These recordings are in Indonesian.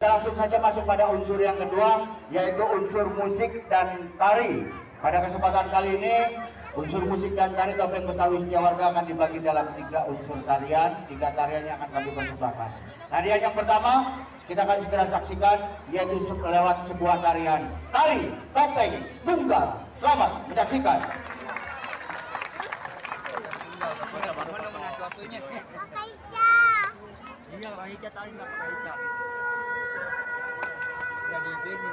Kita langsung saja masuk pada unsur yang kedua, yaitu unsur musik dan tari. Pada kesempatan kali ini, unsur musik dan tari Topeng Betawi Setiawarga akan dibagi dalam 3 unsur tarian. 3 tarian yang akan kami persembahkan. Tarian yang pertama, kita akan segera saksikan, yaitu lewat sebuah tarian tari Topeng Tunggal. Selamat menyaksikan. Iya, Pak Ica tadi nggak Pak Ica. Jadi ini.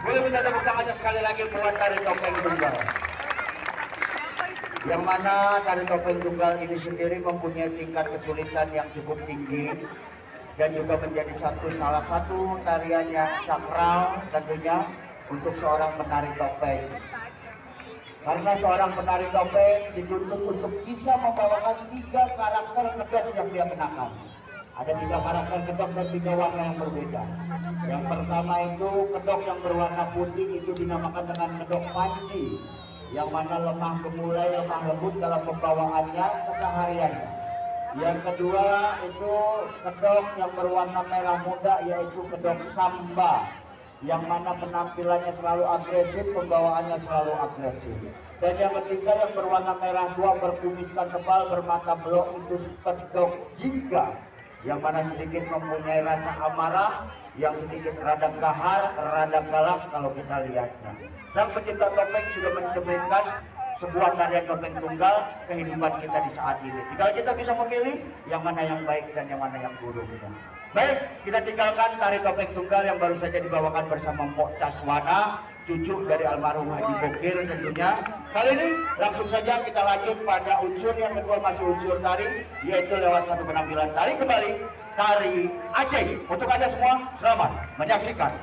Boleh minta tepuk tangannya sekali lagi buat tari topeng tunggal. Yang mana tari topeng tunggal ini sendiri mempunyai tingkat kesulitan yang cukup tinggi dan juga menjadi salah satu tarian yang sakral tentunya untuk seorang penari topeng. Karena seorang penari topeng dituntut untuk bisa membawakan 3 karakter kedok yang dia kenakan. Ada 3 karakter kedok dan 3 warna yang berbeda. Yang pertama itu kedok yang berwarna putih itu dinamakan dengan kedok panci, yang mana lemah gemulai, lemah lembut dalam pembawaannya kesehariannya. Yang kedua itu kedok yang berwarna merah muda, yaitu kedok samba, yang mana penampilannya selalu agresif, pembawaannya selalu agresif. Dan yang ketiga yang berwarna merah tua, berkumiskan tebal, bermata belok, itu kedok jingga, yang mana sedikit mempunyai rasa amarah, yang sedikit rada gahar, rada galak kalau kita lihatnya. Sang pencipta topeng sudah mencerminkan sebuah tarian topeng tunggal kehidupan kita di saat ini. Tinggal kita bisa memilih yang mana yang baik dan yang mana yang buruknya. Baik, kita tinggalkan tari topeng tunggal yang baru saja dibawakan bersama Mpok Caswana, cucu dari almarhum Haji Bokir tentunya. Kali ini langsung saja kita lanjut pada unsur yang kedua, masih unsur tari, yaitu lewat satu penampilan tari kembali, tari Aceh. Untuk Anda semua, selamat menyaksikan.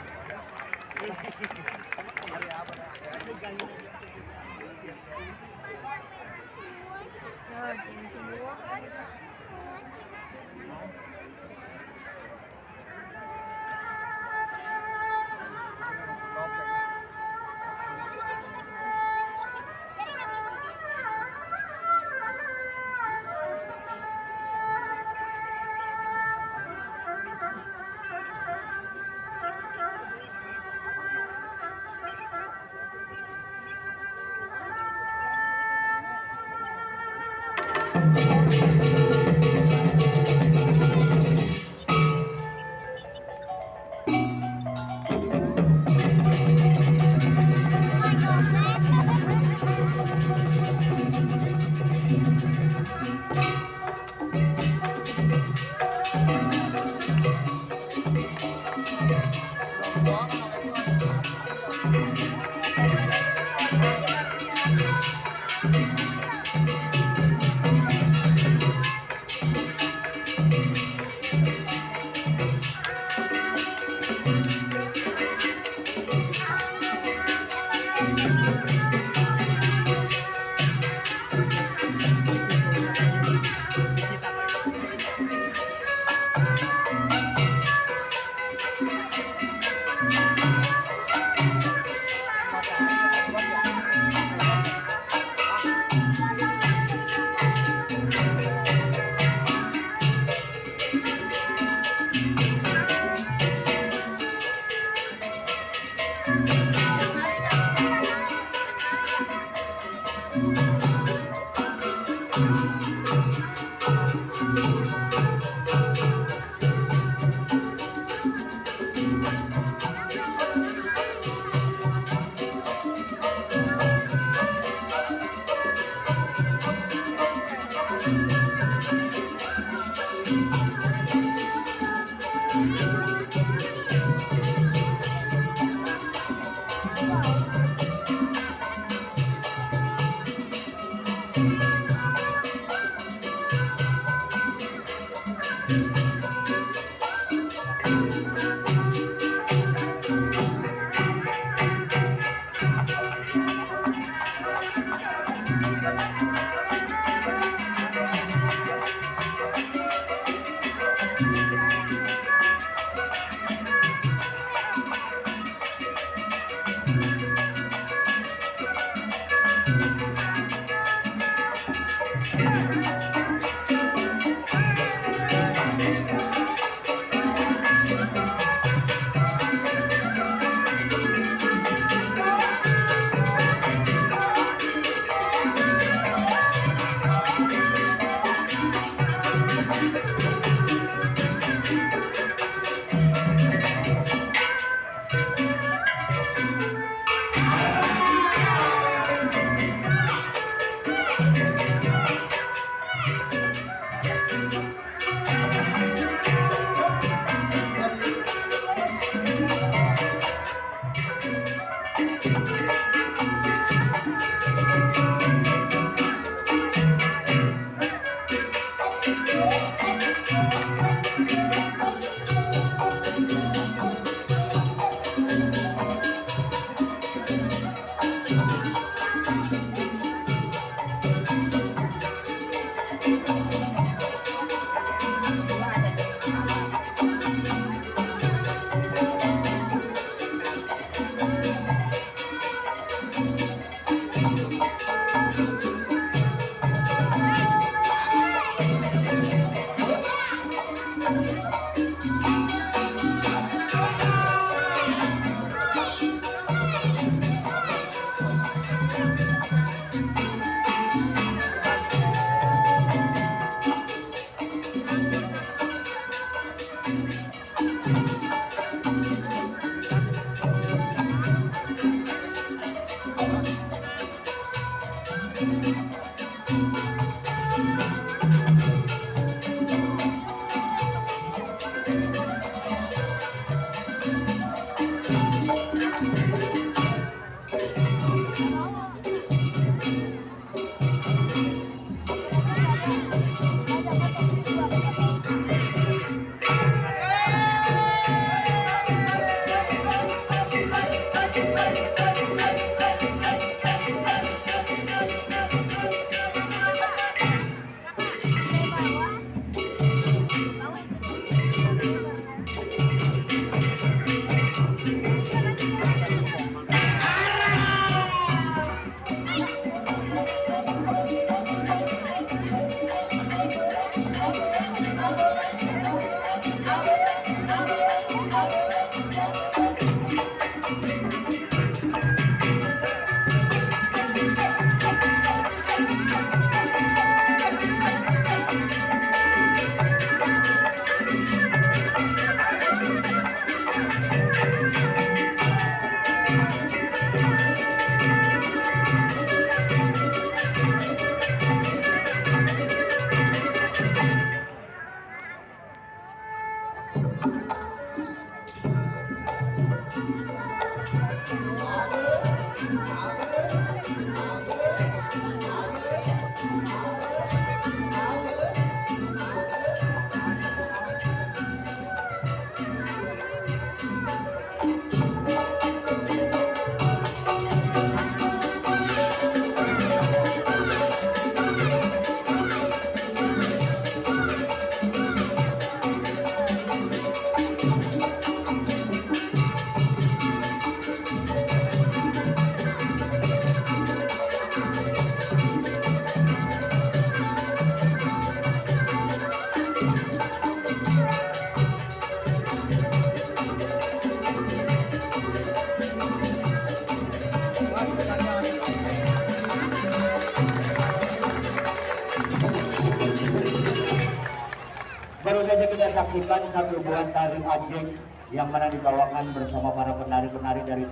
Baru saja kita saksikan satu buah tari Ajeng yang mana dibawakan bersama para penari-penari dari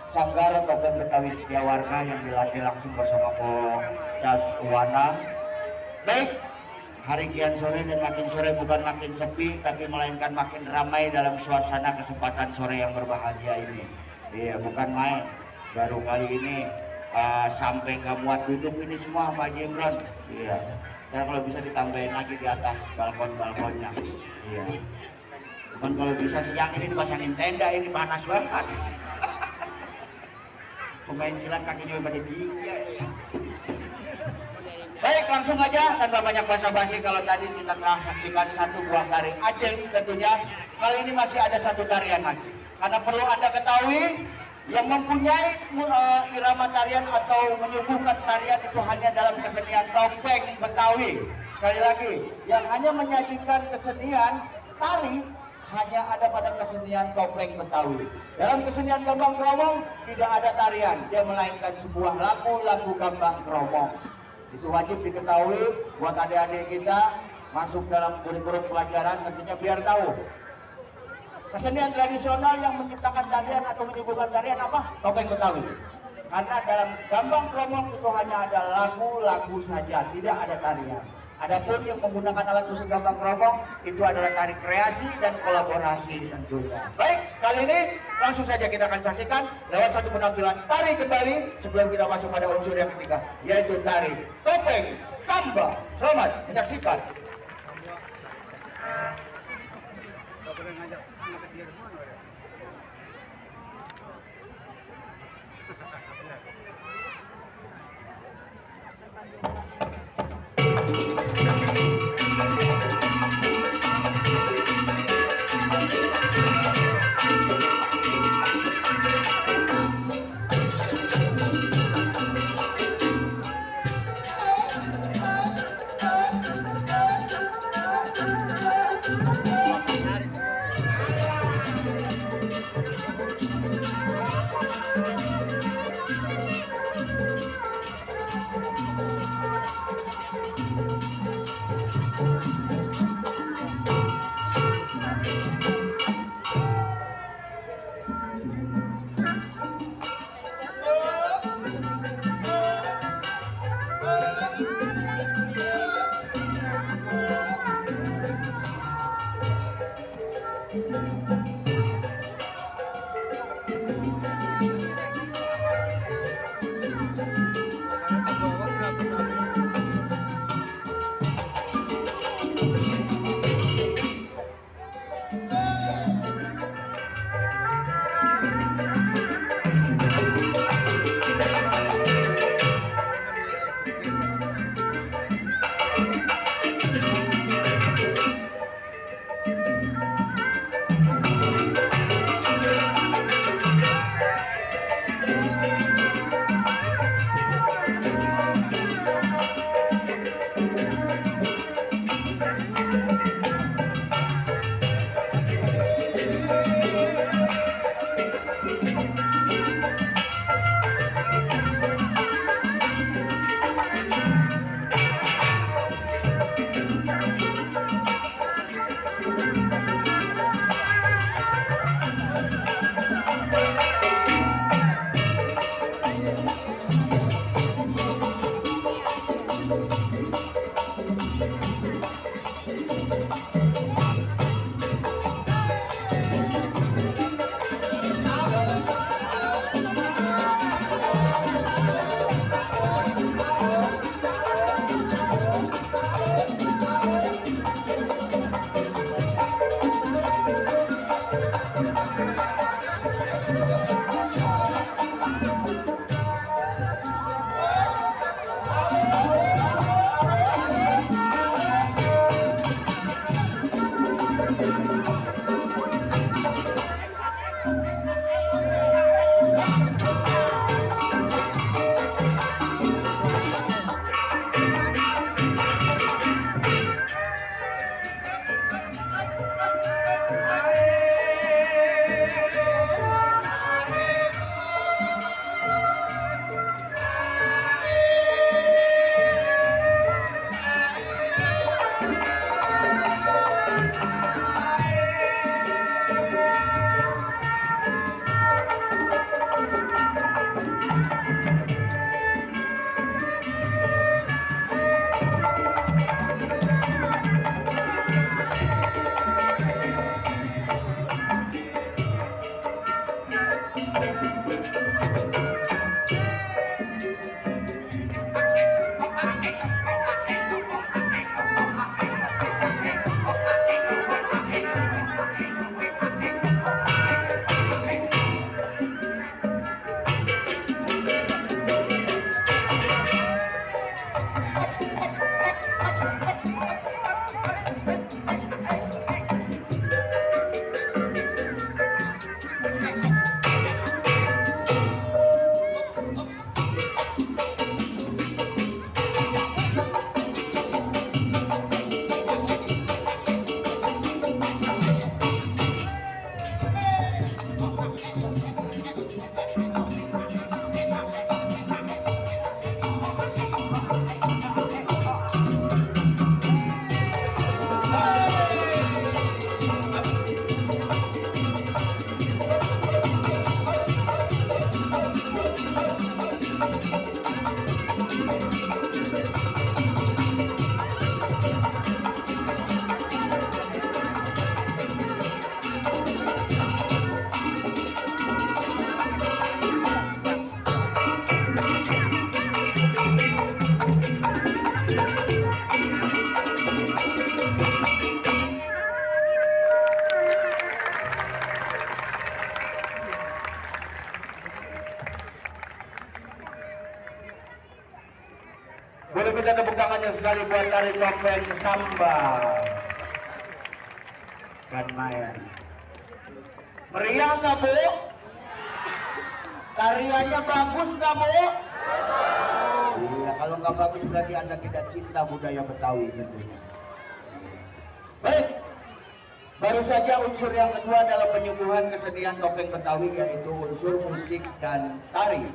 Sanggar Topeng Betawi Setiawarga yang dilatih langsung bersama Ko Cas Wana. Baik, hari kian sore dan makin sore bukan makin sepi, tapi melainkan makin ramai dalam suasana kesempatan sore yang berbahagia ini. Iya, bukan main. Baru kali ini sampai nggak muat duduk ini semua Pak Haji Imron. Iya. Karena kalau bisa ditambahin lagi di atas balkon-balkonnya. Iya. Cuman kalau bisa siang ini dipasangin tenda, ini panas banget. Pemain silat kakinya pada gigi. Baik, langsung aja tanpa banyak basa-basi. Kalau tadi kita telah saksikan satu buah tari Ajeng tentunya, kali ini masih ada satu tarian lagi. Karena perlu Anda ketahui, yang mempunyai irama tarian atau menyuguhkan tarian itu hanya dalam kesenian topeng Betawi. Sekali lagi, yang hanya menyajikan kesenian tari hanya ada pada kesenian topeng Betawi. Dalam kesenian gambang kromong tidak ada tarian, dia melainkan sebuah lagu gambang kromong. Itu wajib diketahui buat adik-adik kita masuk dalam kurikulum pelajaran, tentunya biar tahu. Kesenian tradisional yang menciptakan tarian atau menyuguhkan tarian apa? Topeng Betawi. Karena dalam gambang kromong itu hanya ada lagu saja, tidak ada tarian. Adapun yang menggunakan alat musik gambang kromong itu adalah tari kreasi dan kolaborasi tentunya. Baik, kali ini langsung saja kita akan saksikan lewat satu penampilan tari kembali sebelum kita masuk pada unsur yang ketiga, yaitu tari topeng samba. Selamat menyaksikan. Boleh minta tepuk tangannya sekali buat tari topeng Samba dan Mayan. Meriah nggak Bu? Tariannya bagus nggak Bu? Iya, kalau nggak bagus berarti Anda tidak cinta budaya Betawi tentunya. Baik, baru saja unsur yang kedua dalam penyembuhan kesenian topeng Betawi yaitu unsur musik dan tari.